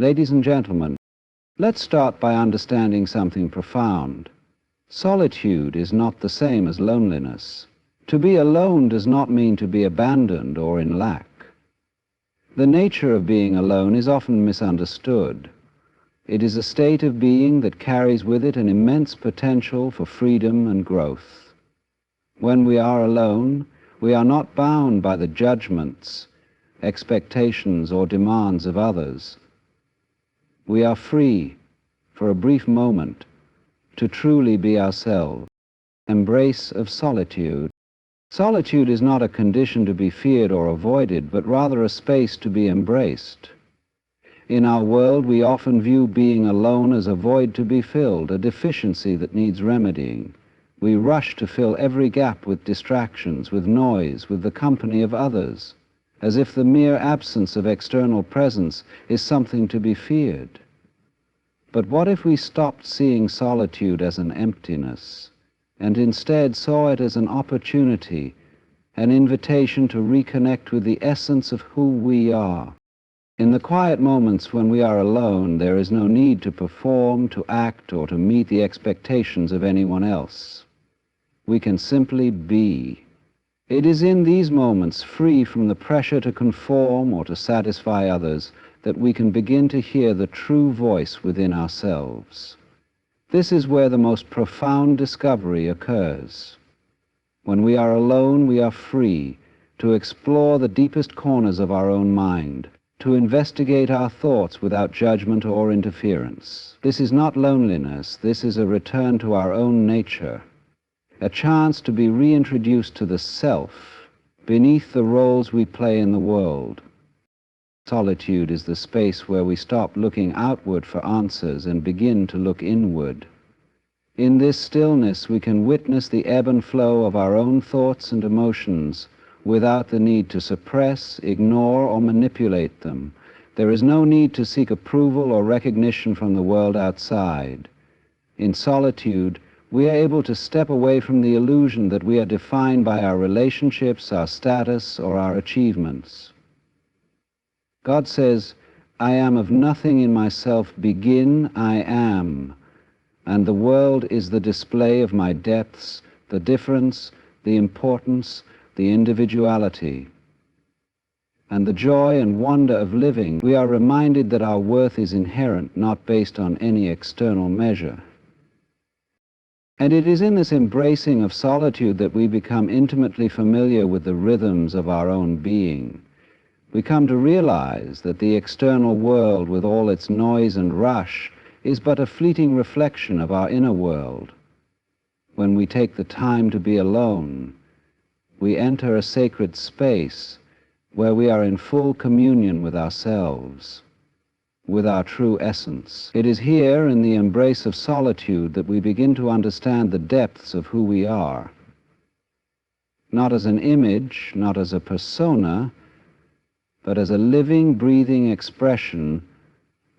Ladies and gentlemen, let's start by understanding something profound. Solitude is not the same as loneliness. To be alone does not mean to be abandoned or in lack. The nature of being alone is often misunderstood. It is a state of being that carries with it an immense potential for freedom and growth. When we are alone, we are not bound by the judgments, expectations, or demands of others. We are free, for a brief moment, to truly be ourselves. Embrace of solitude. Solitude is not a condition to be feared or avoided, but rather a space to be embraced. In our world, we often view being alone as a void to be filled, a deficiency that needs remedying. We rush to fill every gap with distractions, with noise, with the company of others, as if the mere absence of external presence is something to be feared. But what if we stopped seeing solitude as an emptiness, and instead saw it as an opportunity, an invitation to reconnect with the essence of who we are? In the quiet moments when we are alone, there is no need to perform, to act, or to meet the expectations of anyone else. We can simply be. It is in these moments, free from the pressure to conform or to satisfy others, that we can begin to hear the true voice within ourselves. This is where the most profound discovery occurs. When we are alone, we are free to explore the deepest corners of our own mind, to investigate our thoughts without judgment or interference. This is not loneliness, this is a return to our own nature, a chance to be reintroduced to the self beneath the roles we play in the world. Solitude is the space where we stop looking outward for answers and begin to look inward. In this stillness, we can witness the ebb and flow of our own thoughts and emotions without the need to suppress, ignore, or manipulate them. There is no need to seek approval or recognition from the world outside. In solitude, we are able to step away from the illusion that we are defined by our relationships, our status, or our achievements. God says, "I am of nothing in myself, begin, I am, and the world is the display of my depths, the difference, the importance, the individuality." And the joy and wonder of living, we are reminded that our worth is inherent, not based on any external measure. And it is in this embracing of solitude that we become intimately familiar with the rhythms of our own being. We come to realize that the external world, with all its noise and rush, is but a fleeting reflection of our inner world. When we take the time to be alone, we enter a sacred space where we are in full communion with ourselves, with our true essence. It is here, in the embrace of solitude, that we begin to understand the depths of who we are. Not as an image, not as a persona, but as a living, breathing expression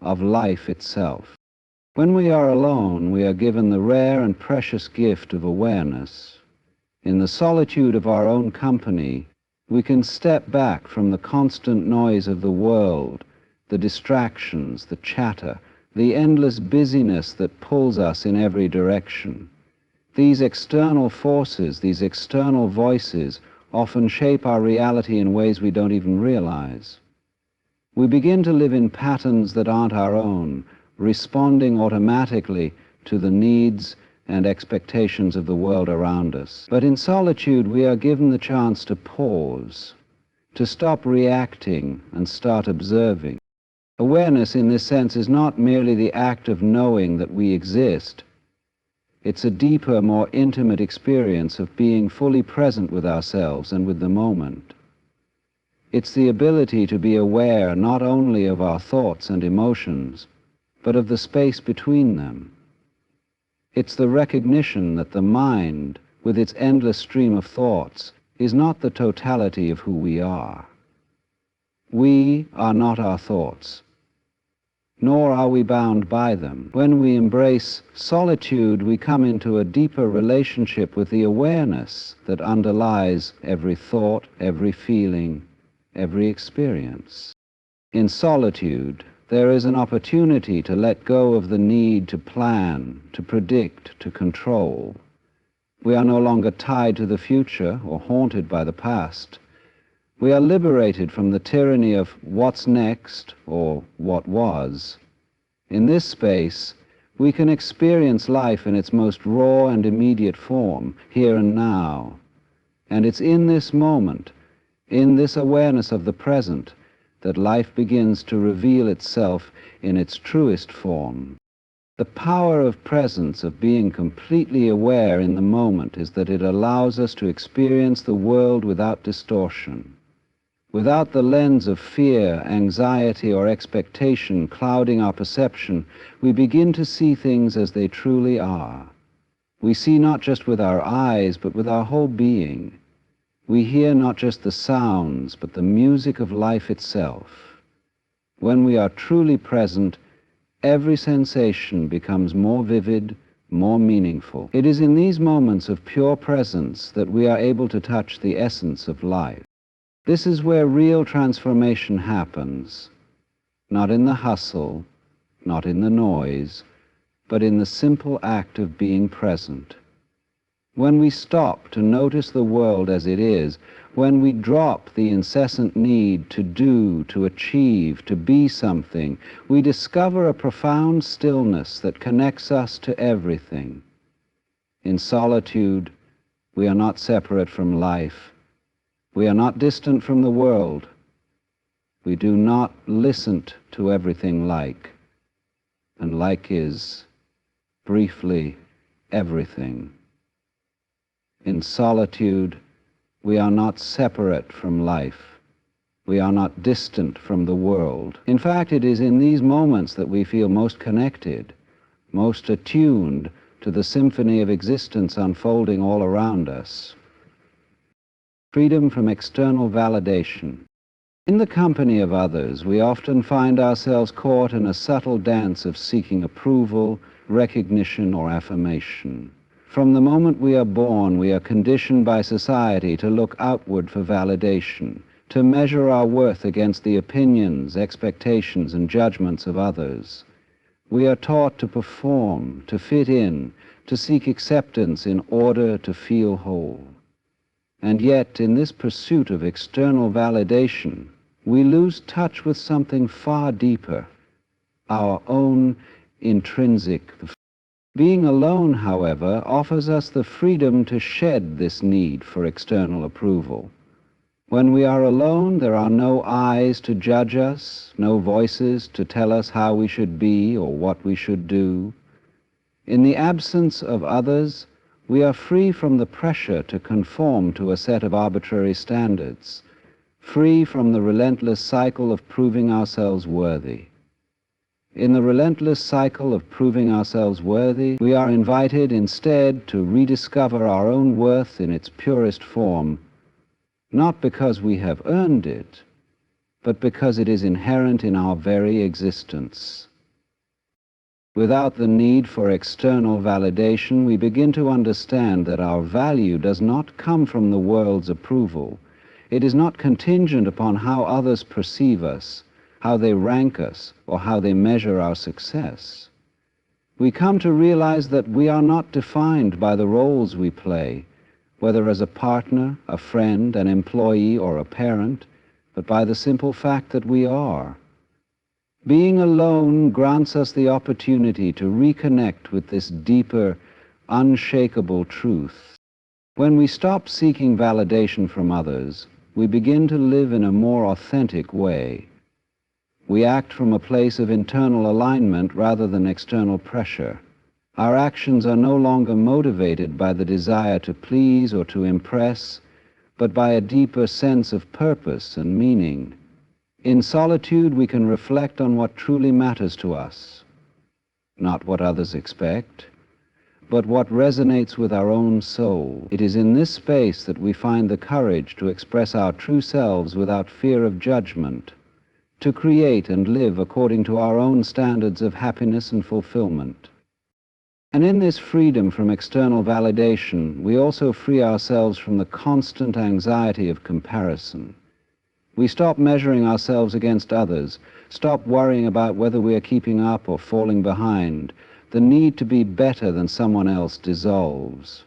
of life itself. When we are alone, we are given the rare and precious gift of awareness. In the solitude of our own company, we can step back from the constant noise of the world, the distractions, the chatter, the endless busyness that pulls us in every direction. These external forces, these external voices, often shape our reality in ways we don't even realize. We begin to live in patterns that aren't our own, responding automatically to the needs and expectations of the world around us. But in solitude, we are given the chance to pause, to stop reacting and start observing. Awareness, in this sense, is not merely the act of knowing that we exist. It's a deeper, more intimate experience of being fully present with ourselves and with the moment. It's the ability to be aware not only of our thoughts and emotions, but of the space between them. It's the recognition that the mind, with its endless stream of thoughts, is not the totality of who we are. We are not our thoughts, nor are we bound by them. When we embrace solitude, we come into a deeper relationship with the awareness that underlies every thought, every feeling, every experience. In solitude, There is an opportunity to let go of the need to plan, to predict, to control. We are no longer tied to the future or haunted by the past. We are liberated from the tyranny of what's next or what was. In this space, we can experience life in its most raw and immediate form, here and now. And it's in this moment, in this awareness of the present, that life begins to reveal itself in its truest form. The power of presence, of being completely aware in the moment, is that it allows us to experience the world without distortion. Without the lens of fear, anxiety, or expectation clouding our perception, we begin to see things as they truly are. We see not just with our eyes, but with our whole being. We hear not just the sounds, but the music of life itself. When we are truly present, every sensation becomes more vivid, more meaningful. It is in these moments of pure presence that we are able to touch the essence of life. This is where real transformation happens, not in the hustle, not in the noise, but in the simple act of being present. When we stop to notice the world as it is, when we drop the incessant need to do, to achieve, to be something, we discover a profound stillness that connects us to everything. In solitude, we are not separate from life. We are not distant from the world. We do not listen to everything like, and like is, briefly, everything. In solitude, we are not separate from life. We are not distant from the world. In fact, it is in these moments that we feel most connected, most attuned to the symphony of existence unfolding all around us. Freedom from external validation. In the company of others, we often find ourselves caught in a subtle dance of seeking approval, recognition, or affirmation. From the moment we are born, we are conditioned by society to look outward for validation, to measure our worth against the opinions, expectations, and judgments of others. We are taught to perform, to fit in, to seek acceptance in order to feel whole. And yet, in this pursuit of external validation, we lose touch with something far deeper, our own intrinsic. Being alone, however, offers us the freedom to shed this need for external approval. When we are alone, there are no eyes to judge us, no voices to tell us how we should be or what we should do. In the absence of others, we are free from the pressure to conform to a set of arbitrary standards, free from the relentless cycle of proving ourselves worthy. In the relentless cycle of proving ourselves worthy, we are invited instead to rediscover our own worth in its purest form, not because we have earned it, but because it is inherent in our very existence. Without the need for external validation, we begin to understand that our value does not come from the world's approval. It is not contingent upon how others perceive us, how they rank us, or how they measure our success. We come to realize that we are not defined by the roles we play, whether as a partner, a friend, an employee, or a parent, but by the simple fact that we are. Being alone grants us the opportunity to reconnect with this deeper, unshakable truth. When we stop seeking validation from others, we begin to live in a more authentic way. We act from a place of internal alignment rather than external pressure. Our actions are no longer motivated by the desire to please or to impress, but by a deeper sense of purpose and meaning. In solitude, we can reflect on what truly matters to us, not what others expect, but what resonates with our own soul. It is in this space that we find the courage to express our true selves without fear of judgment, to create and live according to our own standards of happiness and fulfillment. And in this freedom from external validation, we also free ourselves from the constant anxiety of comparison. We stop measuring ourselves against others, stop worrying about whether we are keeping up or falling behind. The need to be better than someone else dissolves,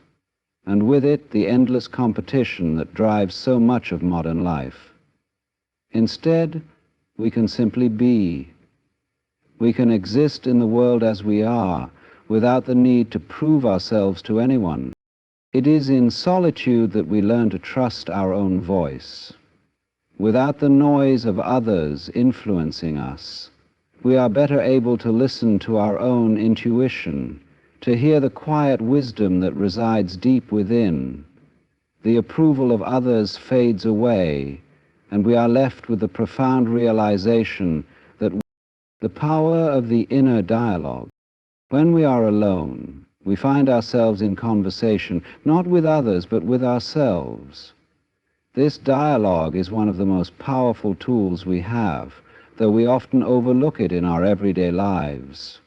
and with it the endless competition that drives so much of modern life. Instead, we can simply be. We can exist in the world as we are, without the need to prove ourselves to anyone. It is in solitude that we learn to trust our own voice. Without the noise of others influencing us, we are better able to listen to our own intuition, to hear the quiet wisdom that resides deep within. The approval of others fades away, and we are left with the profound realization that the power of the inner dialogue. When we are alone, we find ourselves in conversation, not with others, but with ourselves. This dialogue is one of the most powerful tools we have, though we often overlook it in our everyday lives.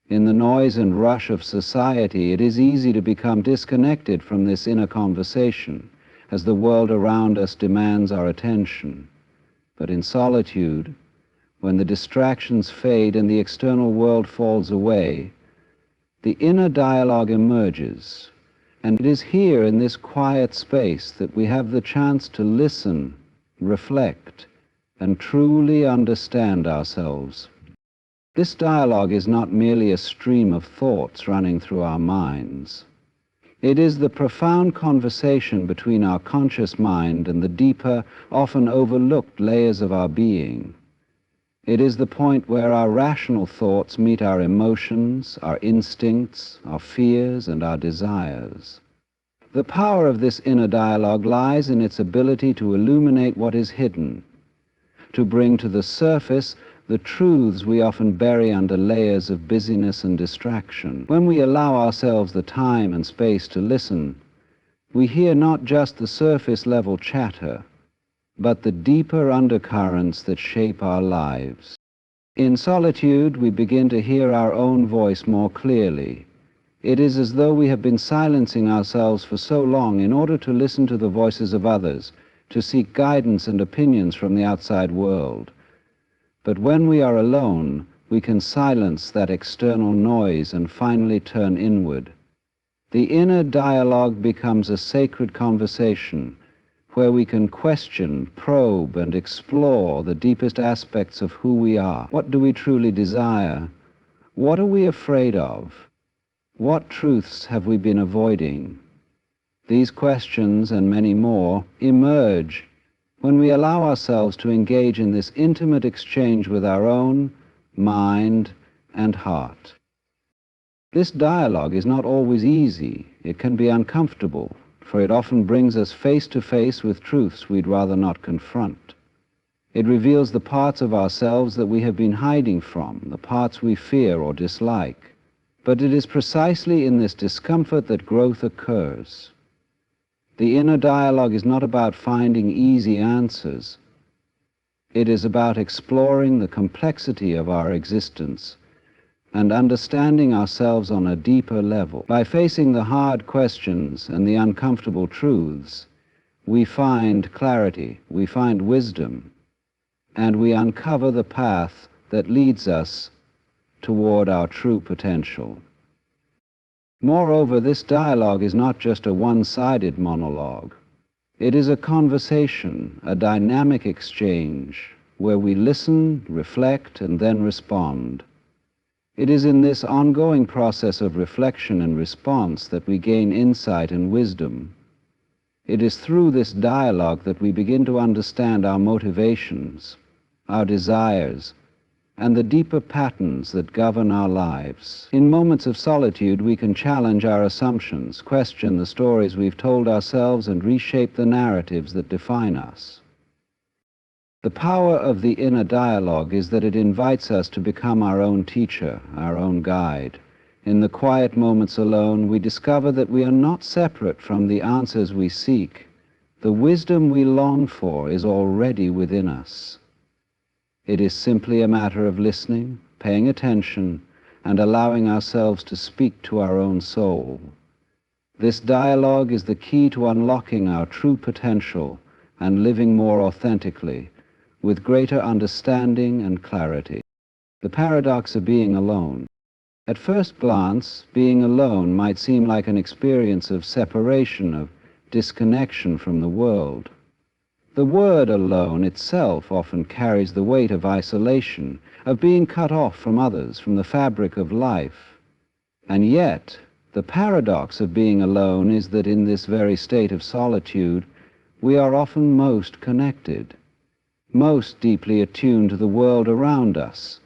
In the noise and rush of society, it is easy to become disconnected from this inner conversation, as the world around us demands our attention. But in solitude, when the distractions fade and the external world falls away, the inner dialogue emerges, and it is here in this quiet space that we have the chance to listen, reflect, and truly understand ourselves. This dialogue is not merely a stream of thoughts running through our minds. It is the profound conversation between our conscious mind and the deeper, often overlooked layers of our being. It is the point where our rational thoughts meet our emotions, our instincts, our fears, and our desires. The power of this inner dialogue lies in its ability to illuminate what is hidden, to bring to the surface the truths we often bury under layers of busyness and distraction. When we allow ourselves the time and space to listen, we hear not just the surface-level chatter, but the deeper undercurrents that shape our lives. In solitude, we begin to hear our own voice more clearly. It is as though we have been silencing ourselves for so long in order to listen to the voices of others, to seek guidance and opinions from the outside world. But when we are alone, we can silence that external noise and finally turn inward. The inner dialogue becomes a sacred conversation, where we can question, probe, and explore the deepest aspects of who we are. What do we truly desire? What are we afraid of? What truths have we been avoiding? These questions, and many more, emerge when we allow ourselves to engage in this intimate exchange with our own mind and heart. This dialogue is not always easy. It can be uncomfortable, for it often brings us face to face with truths we'd rather not confront. It reveals the parts of ourselves that we have been hiding from, the parts we fear or dislike. But it is precisely in this discomfort that growth occurs. The inner dialogue is not about finding easy answers. It is about exploring the complexity of our existence and understanding ourselves on a deeper level. By facing the hard questions and the uncomfortable truths, we find clarity, we find wisdom, and we uncover the path that leads us toward our true potential. Moreover, this dialogue is not just a one-sided monologue. It is a conversation, a dynamic exchange, where we listen, reflect, and then respond. It is in this ongoing process of reflection and response that we gain insight and wisdom. It is through this dialogue that we begin to understand our motivations, our desires, and the deeper patterns that govern our lives. In moments of solitude, we can challenge our assumptions, question the stories we've told ourselves, and reshape the narratives that define us. The power of the inner dialogue is that it invites us to become our own teacher, our own guide. In the quiet moments alone, we discover that we are not separate from the answers we seek. The wisdom we long for is already within us. It is simply a matter of listening, paying attention, and allowing ourselves to speak to our own soul. This dialogue is the key to unlocking our true potential and living more authentically, with greater understanding and clarity. The paradox of being alone. At first glance, being alone might seem like an experience of separation, of disconnection from the world. The word alone itself often carries the weight of isolation, of being cut off from others, from the fabric of life. And yet, the paradox of being alone is that in this very state of solitude, we are often most connected, most deeply attuned to the world around us,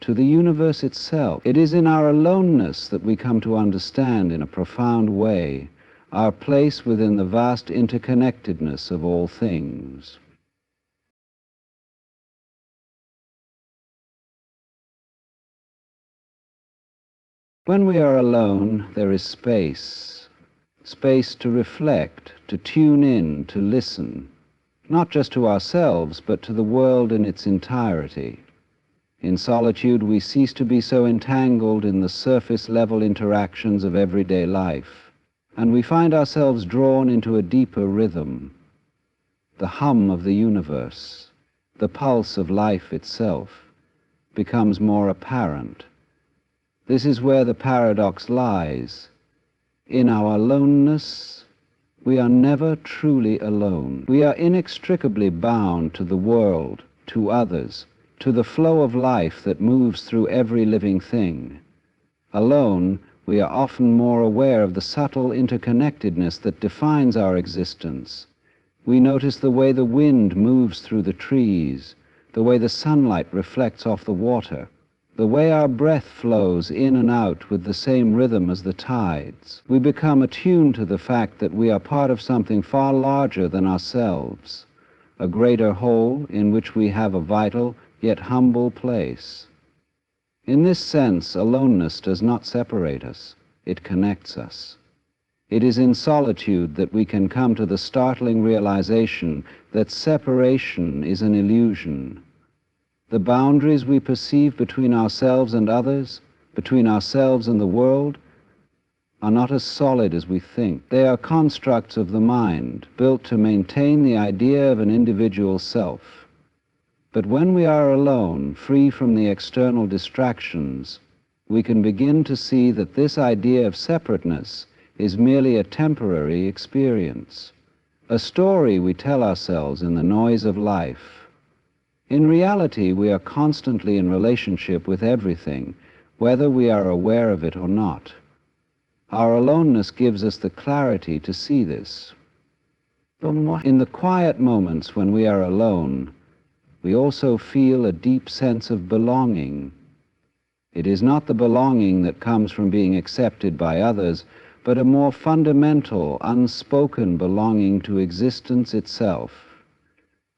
to the universe itself. It is in our aloneness that we come to understand in a profound way our place within the vast interconnectedness of all things. When we are alone, there is space to reflect, to tune in, to listen, not just to ourselves, but to the world in its entirety. In solitude, we cease to be so entangled in the surface-level interactions of everyday life, and we find ourselves drawn into a deeper rhythm. The hum of the universe, the pulse of life itself, becomes more apparent. This is where the paradox lies. In our aloneness, we are never truly alone. We are inextricably bound to the world, to others, to the flow of life that moves through every living thing. Alone, we are often more aware of the subtle interconnectedness that defines our existence. We notice the way the wind moves through the trees, the way the sunlight reflects off the water, the way our breath flows in and out with the same rhythm as the tides. We become attuned to the fact that we are part of something far larger than ourselves, a greater whole in which we have a vital yet humble place. In this sense, aloneness does not separate us, it connects us. It is in solitude that we can come to the startling realization that separation is an illusion. The boundaries we perceive between ourselves and others, between ourselves and the world, are not as solid as we think. They are constructs of the mind, built to maintain the idea of an individual self. But when we are alone, free from the external distractions, we can begin to see that this idea of separateness is merely a temporary experience, a story we tell ourselves in the noise of life. In reality, we are constantly in relationship with everything, whether we are aware of it or not. Our aloneness gives us the clarity to see this. In the quiet moments when we are alone, we also feel a deep sense of belonging. It is not the belonging that comes from being accepted by others, but a more fundamental, unspoken belonging to existence itself.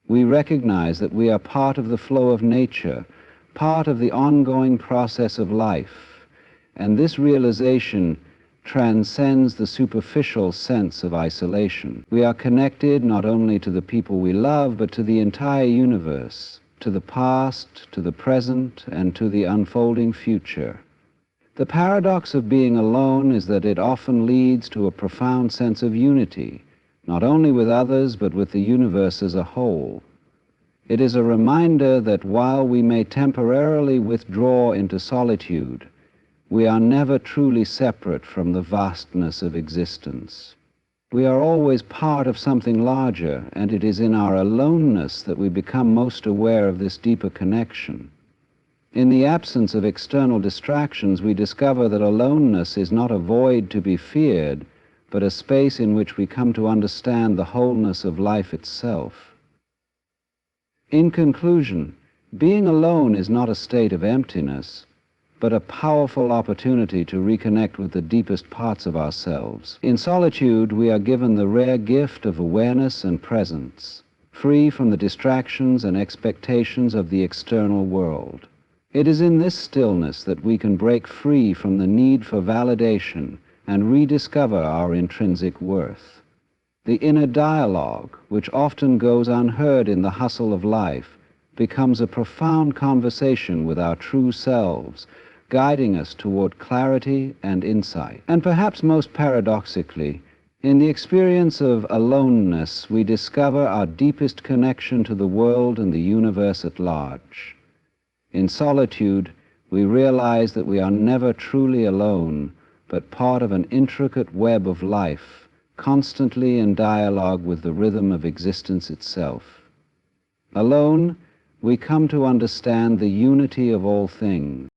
We recognize that we are part of the flow of nature, part of the ongoing process of life, and this realization transcends the superficial sense of isolation. We are connected not only to the people we love, but to the entire universe, to the past, to the present, and to the unfolding future. The paradox of being alone is that it often leads to a profound sense of unity, not only with others, but with the universe as a whole. It is a reminder that while we may temporarily withdraw into solitude, we are never truly separate from the vastness of existence. We are always part of something larger, and it is in our aloneness that we become most aware of this deeper connection. In the absence of external distractions, we discover that aloneness is not a void to be feared, but a space in which we come to understand the wholeness of life itself. In conclusion, being alone is not a state of emptiness, but a powerful opportunity to reconnect with the deepest parts of ourselves. In solitude, we are given the rare gift of awareness and presence, free from the distractions and expectations of the external world. It is in this stillness that we can break free from the need for validation and rediscover our intrinsic worth. The inner dialogue, which often goes unheard in the hustle of life, becomes a profound conversation with our true selves, guiding us toward clarity and insight. And perhaps most paradoxically, In the experience of aloneness, we discover our deepest connection to the world and the universe at large. In solitude, we realize that we are never truly alone, but part of an intricate web of life, constantly in dialogue with the rhythm of existence itself. Alone, we come to understand the unity of all things.